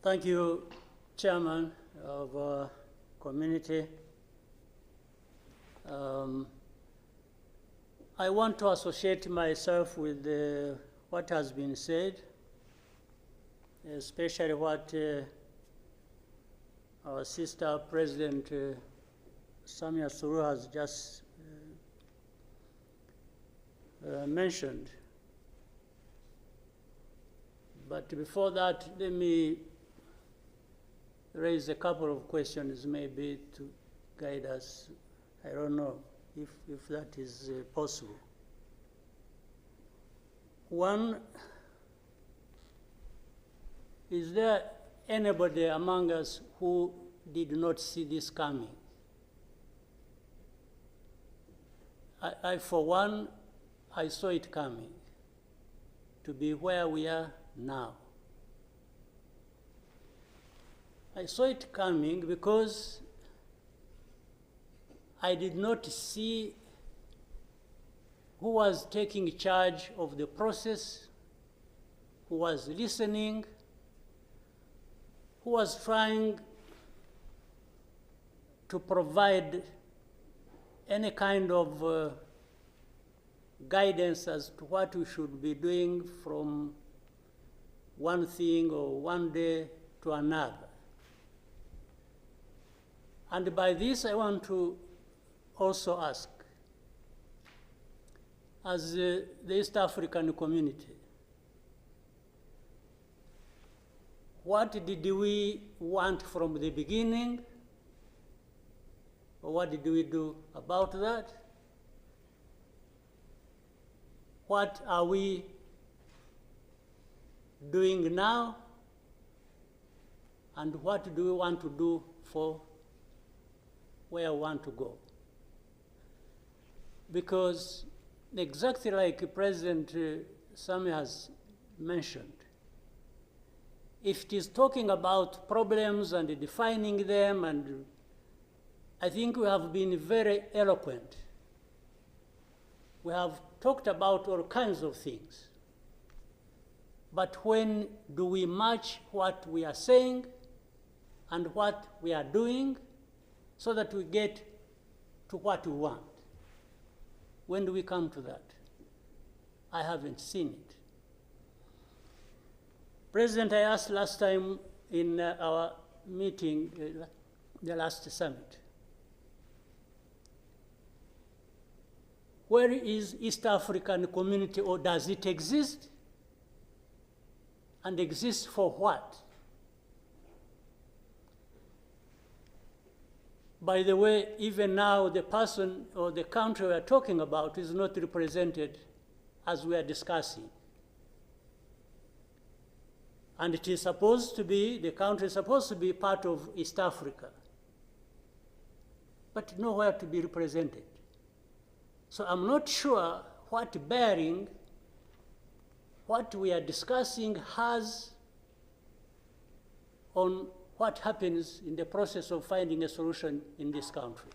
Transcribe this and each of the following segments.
Thank you, Chairman of Community. I want to associate myself with what has been said, especially what our sister President Samia Suluhu has just mentioned. But before that, let me raise a couple of questions maybe to guide us. I don't know if that is possible. One, is there anybody among us who did not see this coming? I for one, I saw it coming to be where we are now. I saw it coming because I did not see who was taking charge of the process, who was listening, who was trying to provide any kind of guidance as to what we should be doing from one thing or one day to another. And by this, I want to also ask, as the East African community, what did we want from the beginning, or what did we do about that? What are we doing now, and what do we want to do for where we want to go? Because exactly like President Samia has mentioned, if it is talking about problems and defining them, and I think we have been very eloquent. We have talked about all kinds of things. But when do we match what we are saying and what we are doing so that we get to what we want? When do we come to that? I haven't seen it. President, I asked last time in our meeting, the last summit, where is East African community, or does it exist? And exist for what? By the way, even now, the person or the country we are talking about is not represented as we are discussing. And it is supposed to be, the country is supposed to be part of East Africa, but nowhere to be represented. So I'm not sure what bearing what we are discussing has on what happens in the process of finding a solution in this country.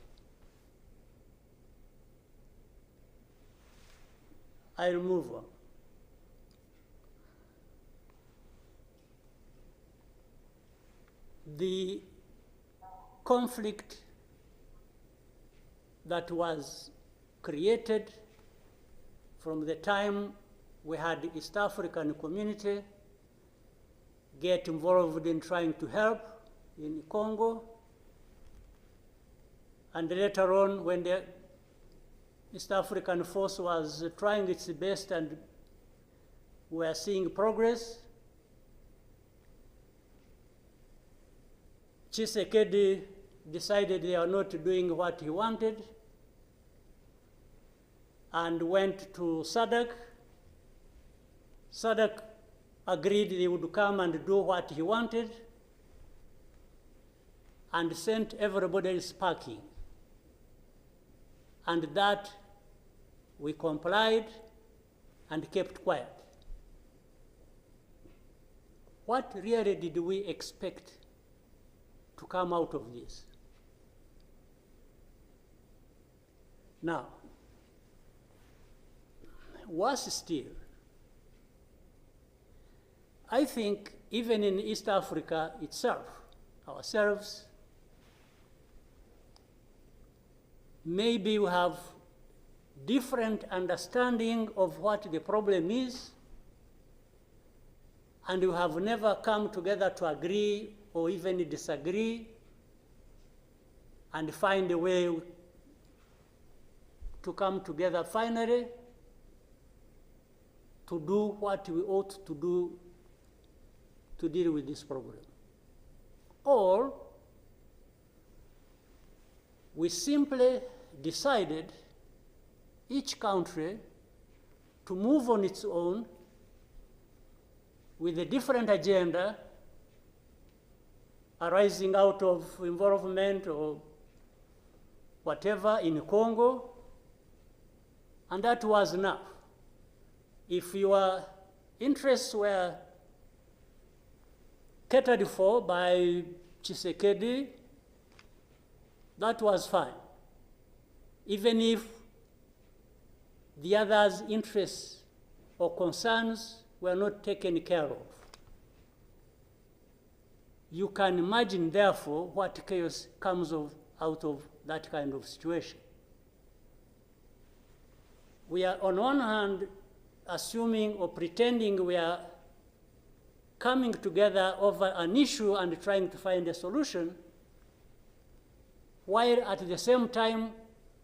I'll move on. The conflict that was created from the time we had the East African community get involved in trying to help in Congo, and later on when the East African force was trying its best and we are seeing progress, Tshisekedi decided they are not doing what he wanted and went to SADC. SADC agreed they would come and do what he wanted and sent everybody packing. And that we complied and kept quiet. What really did we expect to come out of this? Now, worse still, I think even in East Africa itself, ourselves, maybe we have different understanding of what the problem is, and we have never come together to agree or even disagree and find a way to come together finally to do what we ought to do to deal with this problem. Or we simply decided, each country, to move on its own with a different agenda arising out of involvement or whatever in Congo, and that was enough. If your interests were catered for by Tshisekedi, that was fine, even if the others' interests or concerns were not taken care of. You can imagine, therefore, what chaos comes out of that kind of situation. We are, on one hand, assuming or pretending we are coming together over an issue and trying to find a solution, while at the same time,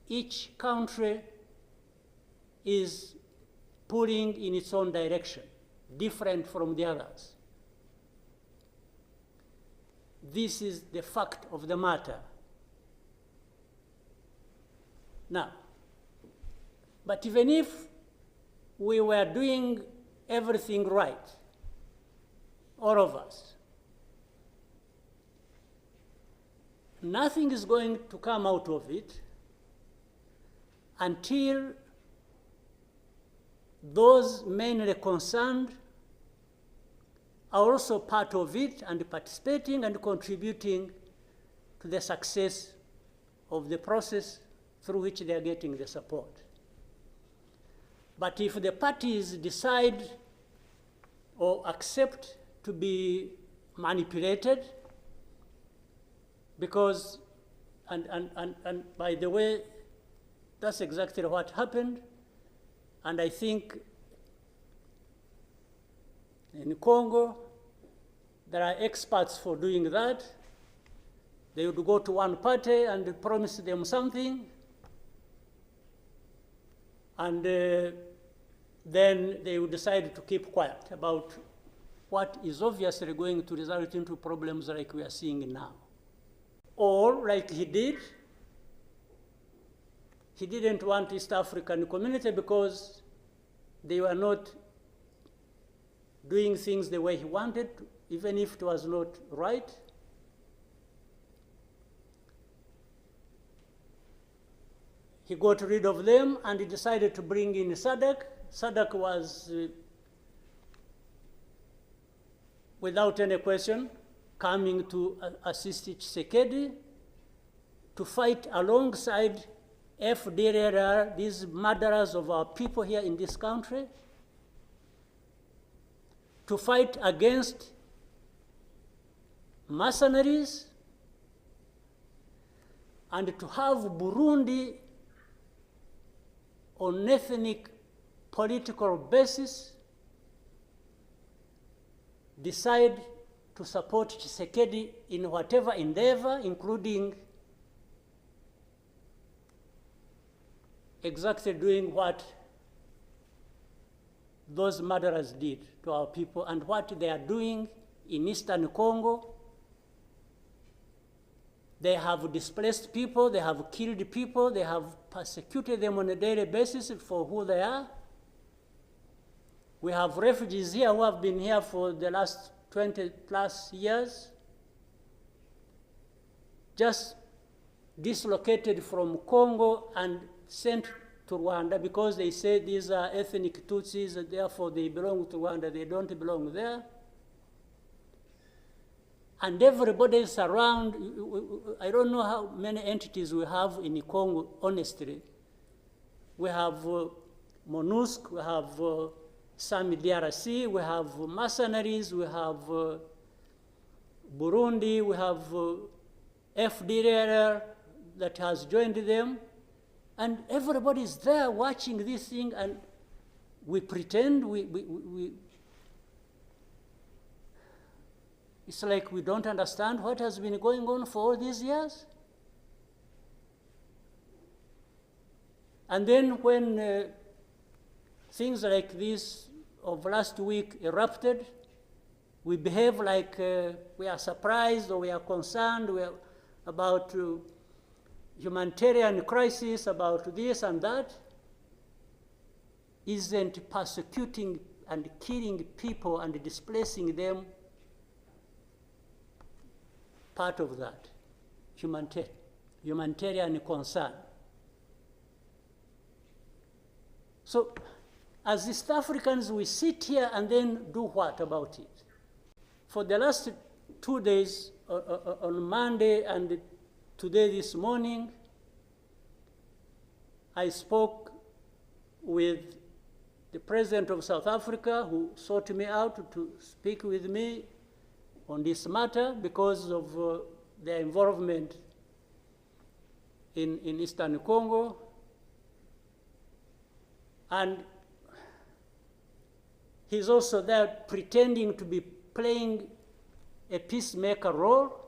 each country is pulling in its own direction, different from the others. This is the fact of the matter. Now, but even if we were doing everything right, all of us, nothing is going to come out of it until those mainly concerned are also part of it and participating and contributing to the success of the process through which they are getting the support. But if the parties decide or accept to be manipulated, because, and by the way, that's exactly what happened, and I think in Congo, there are experts for doing that. They would go to one party and promise them something, and then they would decide to keep quiet about what is obviously going to result into problems like we are seeing now. Or, like he did, he didn't want East African community because they were not doing things the way he wanted, even if it was not right. He got rid of them and he decided to bring in SADC. SADC was, without any question, coming to assist Tshisekedi to fight alongside FDLR, these murderers of our people here in this country, to fight against mercenaries, and to have Burundi on ethnic political basis decide to support Tshisekedi in whatever endeavor, including exactly doing what those murderers did to our people and what they are doing in Eastern Congo. They have displaced people, they have killed people, they have persecuted them on a daily basis for who they are. We have refugees here who have been here for the last 20 plus years, just dislocated from Congo and sent to Rwanda because they say these are ethnic Tutsis and therefore they belong to Rwanda, they don't belong there. And everybody is around. I don't know how many entities we have in Congo, honestly. We have MONUSC, we have some DRC, we have mercenaries, we have Burundi, we have FDLR that has joined them, and everybody is there watching this thing, and we pretend it's like we don't understand what has been going on for all these years. And then when things like this of last week erupted, we behave like we are surprised or we are concerned about humanitarian crisis, about this and that. Isn't persecuting and killing people and displacing them part of that humanitarian concern? So as East Africans, we sit here and then do what about it? For the last 2 days, on Monday and today this morning, I spoke with the President of South Africa, who sought me out to speak with me on this matter because of their involvement in Eastern Congo. And he's also there pretending to be playing a peacemaker role.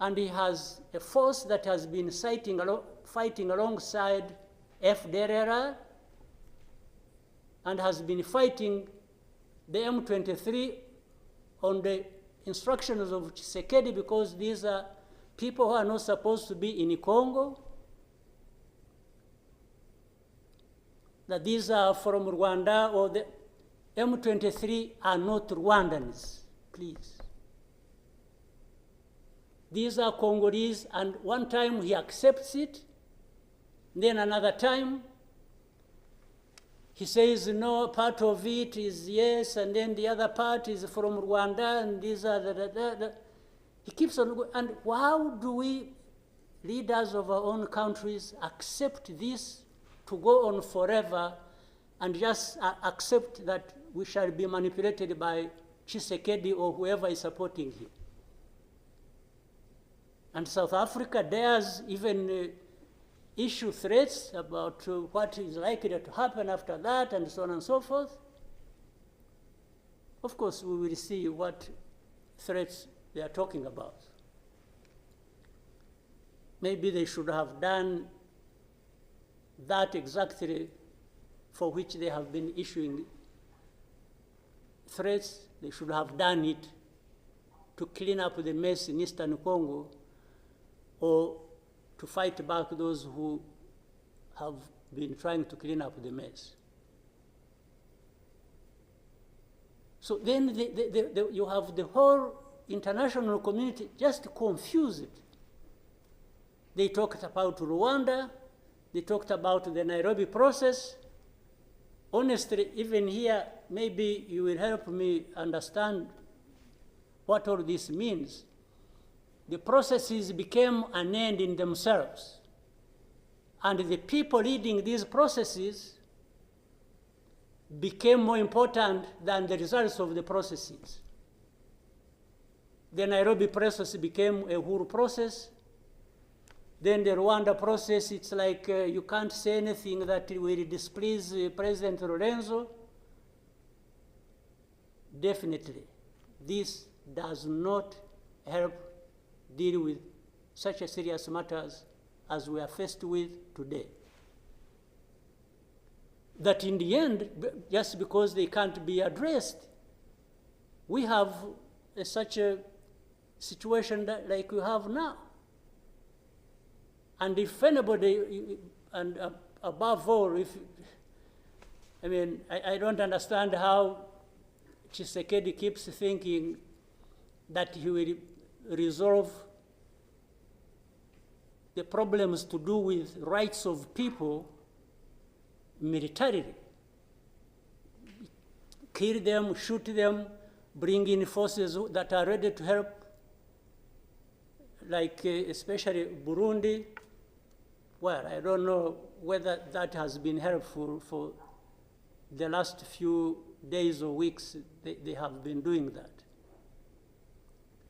And he has a force that has been fighting alongside FDLR and has been fighting the M23 on the instructions of Tshisekedi, because these are people who are not supposed to be in Congo, that these are from Rwanda, or the M23 are not Rwandans, please. These are Congolese, and one time he accepts it, then another time he says, no, part of it is yes, and then the other part is from Rwanda, and these are He keeps on going. And how do we, leaders of our own countries, accept this to go on forever and just accept that we shall be manipulated by Tshisekedi or whoever is supporting him? And South Africa dares even issue threats about what is likely to happen after that, and so on and so forth. Of course, we will see what threats they are talking about. Maybe they should have done that exactly for which they have been issuing threats. They should have done it to clean up the mess in Eastern Congo, or to fight back those who have been trying to clean up the mess. So then you have the whole international community just confused. They talked about Rwanda, they talked about the Nairobi process. Honestly, even here, maybe you will help me understand what all this means. The processes became an end in themselves. And the people leading these processes became more important than the results of the processes. The Nairobi process became a Uhuru process. Then the Rwanda process, it's like you can't say anything that will displease President Lorenzo. Definitely, this does not help deal with such a serious matters as we are faced with today. That in the end, just because they can't be addressed, we have such a situation that, like we have now. And if anybody, and above all, I don't understand how Tshisekedi keeps thinking that he will resolve the problems to do with rights of people militarily. Kill them, shoot them, bring in forces that are ready to help, like especially Burundi. Well, I don't know whether that has been helpful for the last few days or weeks, they have been doing that.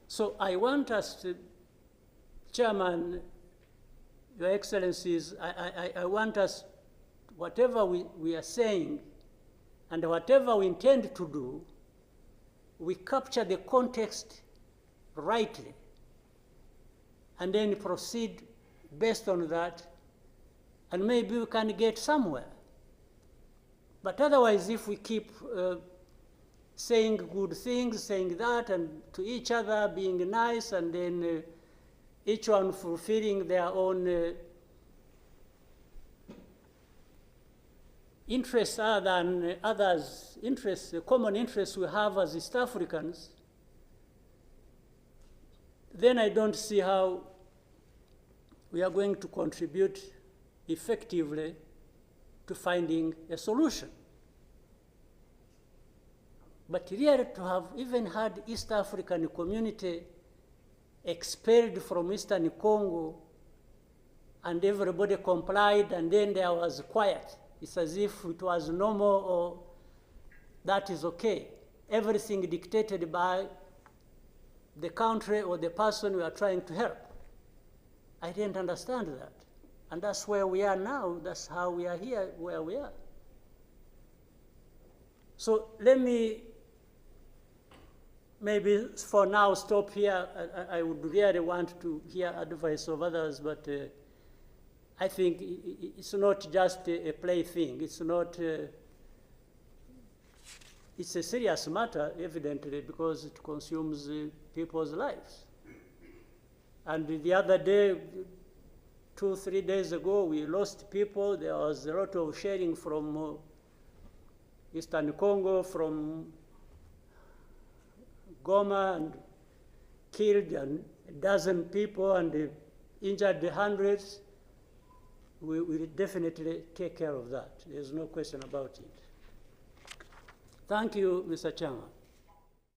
So I want us to, Chairman, Your Excellencies, I want us, whatever we are saying and whatever we intend to do, we capture the context rightly and then proceed based on that, and maybe we can get somewhere. But otherwise, if we keep saying good things, saying that, and to each other, being nice, and then each one fulfilling their own interests other than others' interests, the common interests we have as East Africans, then I don't see how we are going to contribute effectively to finding a solution. But really, to have even had East African community expelled from Eastern Congo and everybody complied and then there was quiet, it's as if it was normal or that is okay. Everything dictated by the country or the person we are trying to help. I didn't understand that. And that's where we are now. That's how we are here, where we are. So let me maybe for now stop here. I would really want to hear advice of others, but I think it's not just a plaything. It's not, it's a serious matter, evidently, because it consumes people's lives. And the other day, 2-3 days ago, we lost people. There was a lot of sharing from Eastern Congo, from Goma, and killed a dozen people and injured hundreds. We will definitely take care of that. There's no question about it. Thank you, Mr. Chairman.